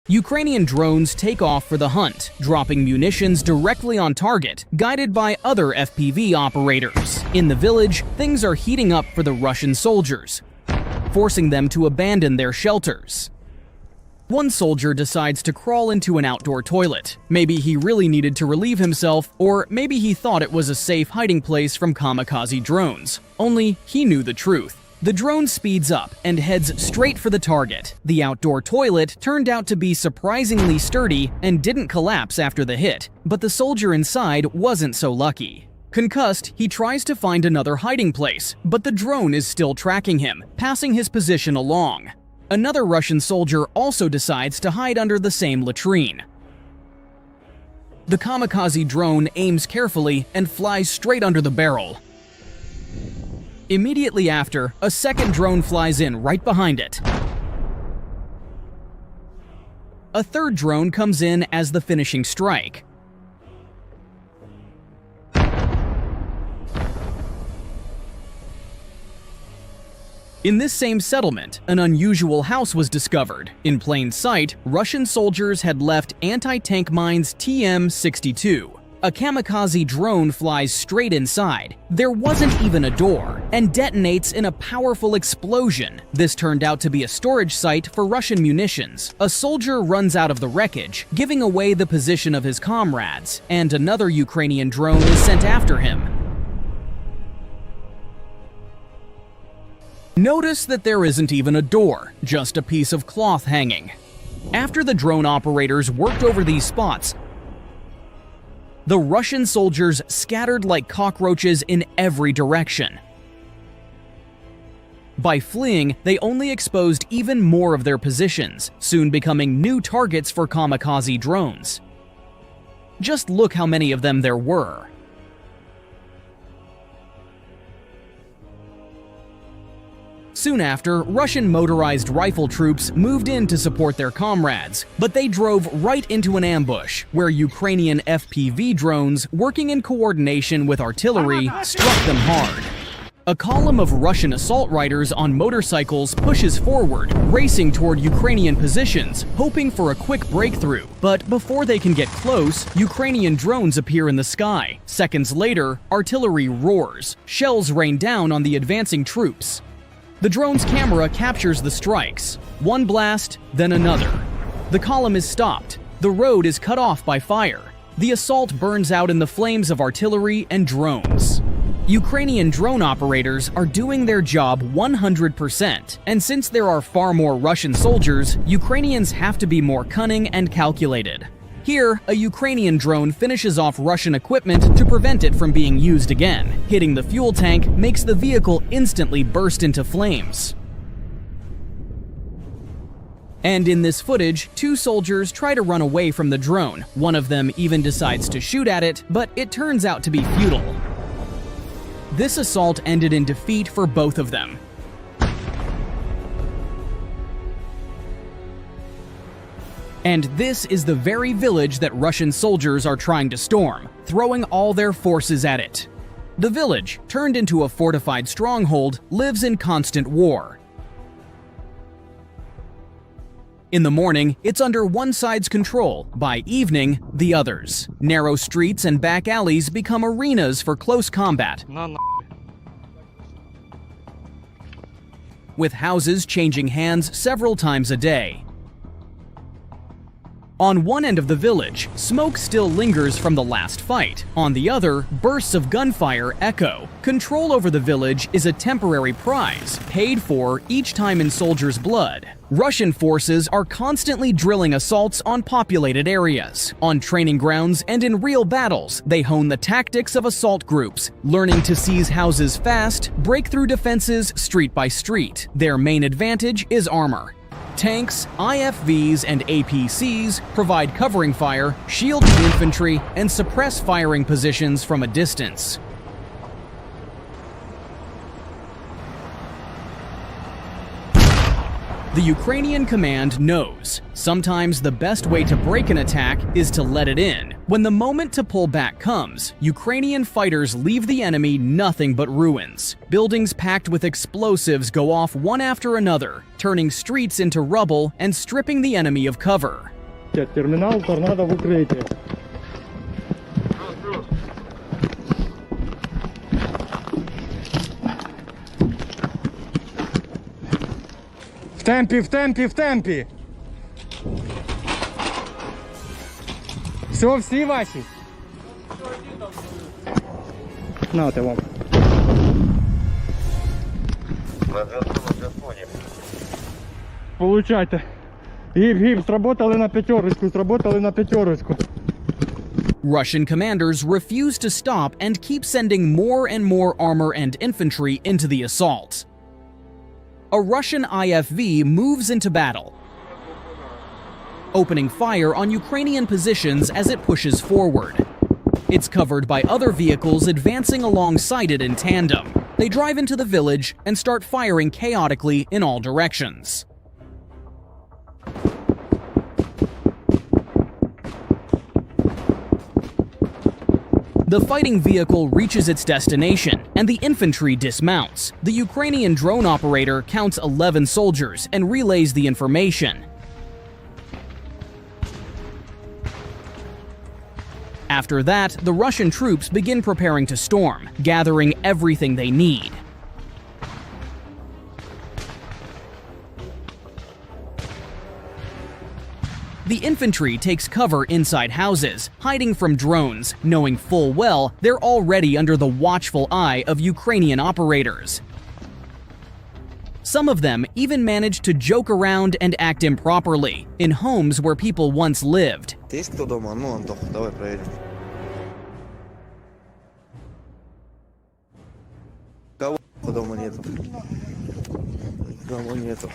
Ukrainian drones take off for the hunt, dropping munitions directly on target, guided by other FPV operators. In the village, things are heating up for the Russian soldiers, forcing them to abandon their shelters. One soldier decides to crawl into an outdoor toilet. Maybe he really needed to relieve himself, or maybe he thought it was a safe hiding place from kamikaze drones. Only he knew the truth. The drone speeds up and heads straight for the target. The outdoor toilet turned out to be surprisingly sturdy and didn't collapse after the hit, but the soldier inside wasn't so lucky. Concussed, he tries to find another hiding place, but the drone is still tracking him, passing his position along. Another Russian soldier also decides to hide under the same latrine. The kamikaze drone aims carefully and flies straight under the barrel. Immediately after, a second drone flies in right behind it. A third drone comes in as the finishing strike. In this same settlement, an unusual house was discovered. In plain sight, Russian soldiers had left anti-tank mines TM-62. A kamikaze drone flies straight inside. There wasn't even a door, and detonates in a powerful explosion. This turned out to be a storage site for Russian munitions. A soldier runs out of the wreckage, giving away the position of his comrades, and another Ukrainian drone is sent after him. Notice that there isn't even a door, just a piece of cloth hanging. After the drone operators worked over these spots, the Russian soldiers scattered like cockroaches in every direction. By fleeing, they only exposed even more of their positions, soon becoming new targets for kamikaze drones. Just look how many of them there were. Soon after, Russian motorized rifle troops moved in to support their comrades, but they drove right into an ambush, where Ukrainian FPV drones, working in coordination with artillery, struck them hard. A column of Russian assault riders on motorcycles pushes forward, racing toward Ukrainian positions, hoping for a quick breakthrough. But before they can get close, Ukrainian drones appear in the sky. Seconds later, artillery roars. Shells rain down on the advancing troops. The drone's camera captures the strikes. One blast, then another. The column is stopped. The road is cut off by fire. The assault burns out in the flames of artillery and drones. Ukrainian drone operators are doing their job 100%, and since there are far more Russian soldiers, Ukrainians have to be more cunning and calculated. Here, a Ukrainian drone finishes off Russian equipment to prevent it from being used again. Hitting the fuel tank makes the vehicle instantly burst into flames. And in this footage, two soldiers try to run away from the drone. One of them even decides to shoot at it, but it turns out to be futile. This assault ended in defeat for both of them. And this is the very village that Russian soldiers are trying to storm, throwing all their forces at it. The village, turned into a fortified stronghold, lives in constant war. In the morning, it's under one side's control. By evening, the other's. Narrow streets and back alleys become arenas for close combat, with houses changing hands several times a day. On one end of the village, smoke still lingers from the last fight. On the other, bursts of gunfire echo. Control over the village is a temporary prize, paid for each time in soldiers' blood. Russian forces are constantly drilling assaults on populated areas. On training grounds and in real battles, they hone the tactics of assault groups, learning to seize houses fast, break through defenses street by street. Their main advantage is armor. Tanks, IFVs, and APCs provide covering fire, shield the infantry, and suppress firing positions from a distance. The Ukrainian command knows. Sometimes the best way to break an attack is to let it in. When the moment to pull back comes, Ukrainian fighters leave the enemy nothing but ruins. Buildings packed with explosives go off one after another, turning streets into rubble and stripping the enemy of cover. Вибачте, термінал торнадо в укритті. В темпі, в темпі, в темпі. Все, всі ваші? Нате вам. Получайте. Гіп-гіп, сработали на п'ятерочку, сработали на п'ятерочку. Russian commanders refuse to stop and keep sending more and more armor and infantry into the assault. A Russian IFV moves into battle, opening fire on Ukrainian positions as it pushes forward. It's covered by other vehicles advancing alongside it in tandem. They drive into the village and start firing chaotically in all directions. The fighting vehicle reaches its destination, and the infantry dismounts. The Ukrainian drone operator counts 11 soldiers and relays the information. After that, the Russian troops begin preparing to storm, gathering everything they need. The infantry takes cover inside houses, hiding from drones, knowing full well they're already under the watchful eye of Ukrainian operators. Some of them even manage to joke around and act improperly in homes where people once lived. Есть кто дома? Ну, Антох, давай проверим. Кого дома нету? Кого нету?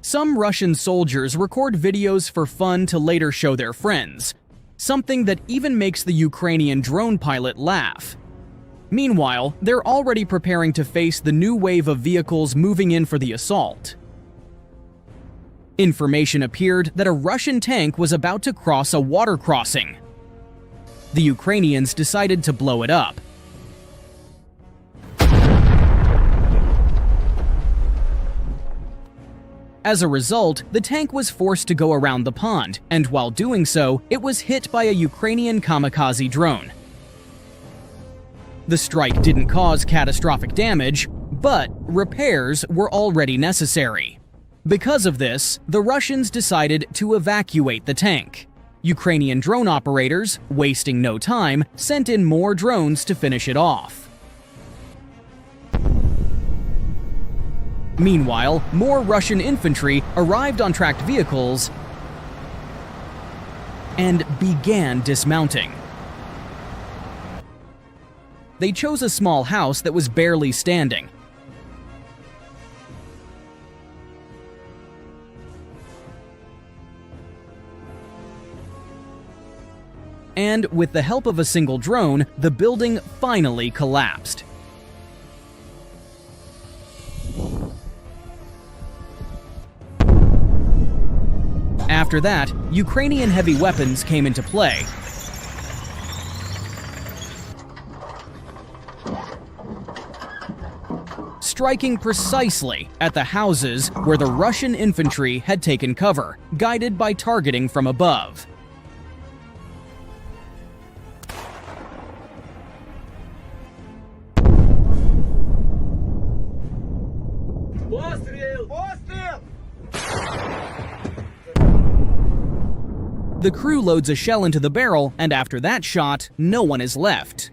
Some Russian soldiers record videos for fun to later show their friends, something that even makes the Ukrainian drone pilot laugh. Meanwhile, they're already preparing to face the new wave of vehicles moving in for the assault. Information appeared that a Russian tank was about to cross a water crossing. The Ukrainians decided to blow it up. As a result, the tank was forced to go around the pond, and while doing so, it was hit by a Ukrainian kamikaze drone. The strike didn't cause catastrophic damage, but repairs were already necessary. Because of this, the Russians decided to evacuate the tank. Ukrainian drone operators, wasting no time, sent in more drones to finish it off. Meanwhile, more Russian infantry arrived on tracked vehicles and began dismounting. They chose a small house that was barely standing. And with the help of a single drone, the building finally collapsed. After that, Ukrainian heavy weapons came into play. Striking precisely at the houses where the Russian infantry had taken cover, guided by targeting from above. The crew loads a shell into the barrel, and after that shot, no one is left.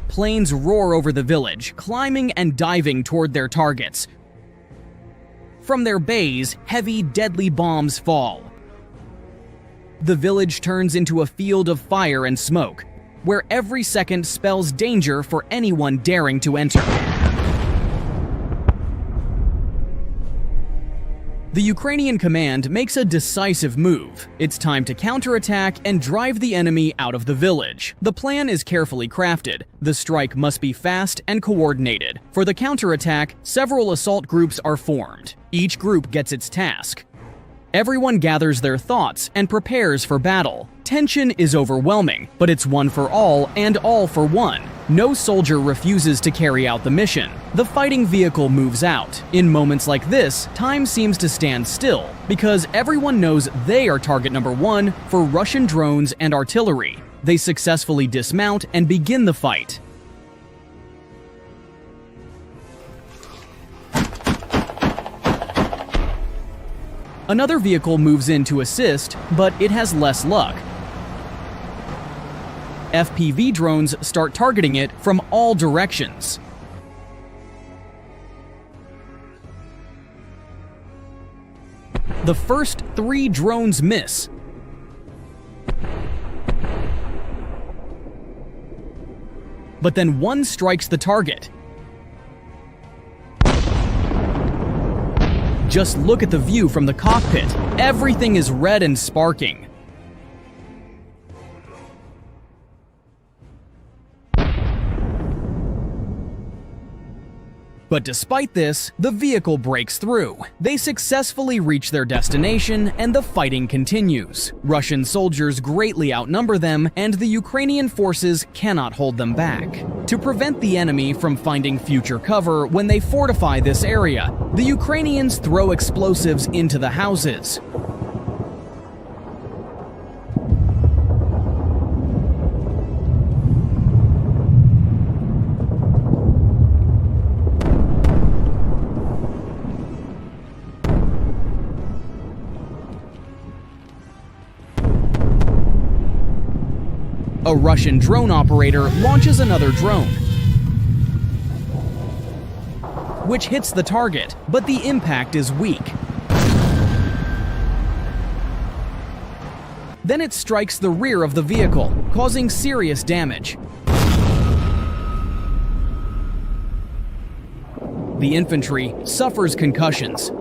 Planes roar over the village, climbing and diving toward their targets. From their bays, heavy, deadly bombs fall. The village turns into a field of fire and smoke, where every second spells danger for anyone daring to enter. The Ukrainian command makes a decisive move. It's time to counterattack and drive the enemy out of the village. The plan is carefully crafted. The strike must be fast and coordinated. For the counterattack, several assault groups are formed. Each group gets its task. Everyone gathers their thoughts and prepares for battle. Tension is overwhelming, but it's one for all and all for one. No soldier refuses to carry out the mission. The fighting vehicle moves out. In moments like this, time seems to stand still, because everyone knows they are target number one for Russian drones and artillery. They successfully dismount and begin the fight. Another vehicle moves in to assist, but it has less luck. FPV drones start targeting it from all directions. The first 3 drones miss. But then one strikes the target. Just look at the view from the cockpit. Everything is red and sparking. But despite this, the vehicle breaks through. They successfully reach their destination, and the fighting continues. Russian soldiers greatly outnumber them, and the Ukrainian forces cannot hold them back. To prevent the enemy from finding future cover when they fortify this area, the Ukrainians throw explosives into the houses. A Russian drone operator launches another drone, which hits the target, but the impact is weak. Then it strikes the rear of the vehicle, causing serious damage. The infantry suffers concussions.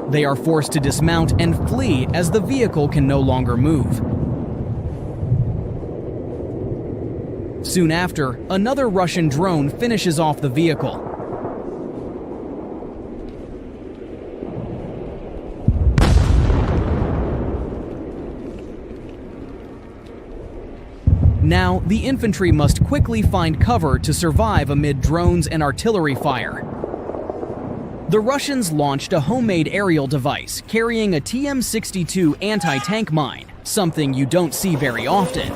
They are forced to dismount and flee as the vehicle can no longer move. Soon after, another Russian drone finishes off the vehicle. Now, the infantry must quickly find cover to survive amid drones and artillery fire. The Russians launched a homemade aerial device carrying a TM-62 anti-tank mine, something you don't see very often.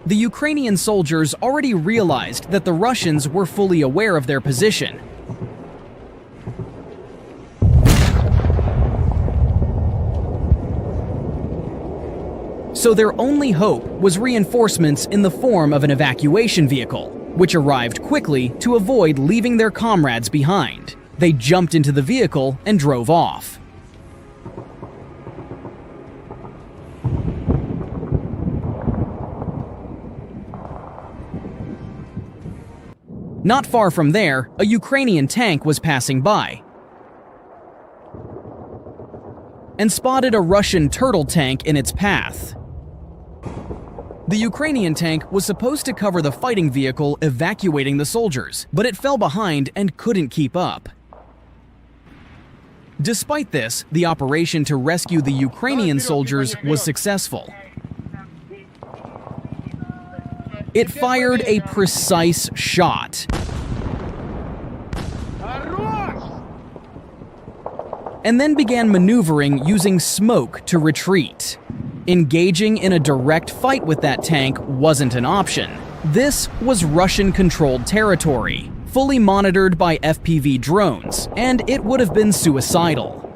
The Ukrainian soldiers already realized that the Russians were fully aware of their position. So their only hope was reinforcements in the form of an evacuation vehicle, which arrived quickly to avoid leaving their comrades behind. They jumped into the vehicle and drove off. Not far from there, a Ukrainian tank was passing by and spotted a Russian turtle tank in its path. The Ukrainian tank was supposed to cover the fighting vehicle evacuating the soldiers, but it fell behind and couldn't keep up. Despite this, the operation to rescue the Ukrainian soldiers was successful. It fired a precise shot and then began maneuvering using smoke to retreat. Engaging in a direct fight with that tank wasn't an option. This was Russian-controlled territory, fully monitored by FPV drones, and it would have been suicidal.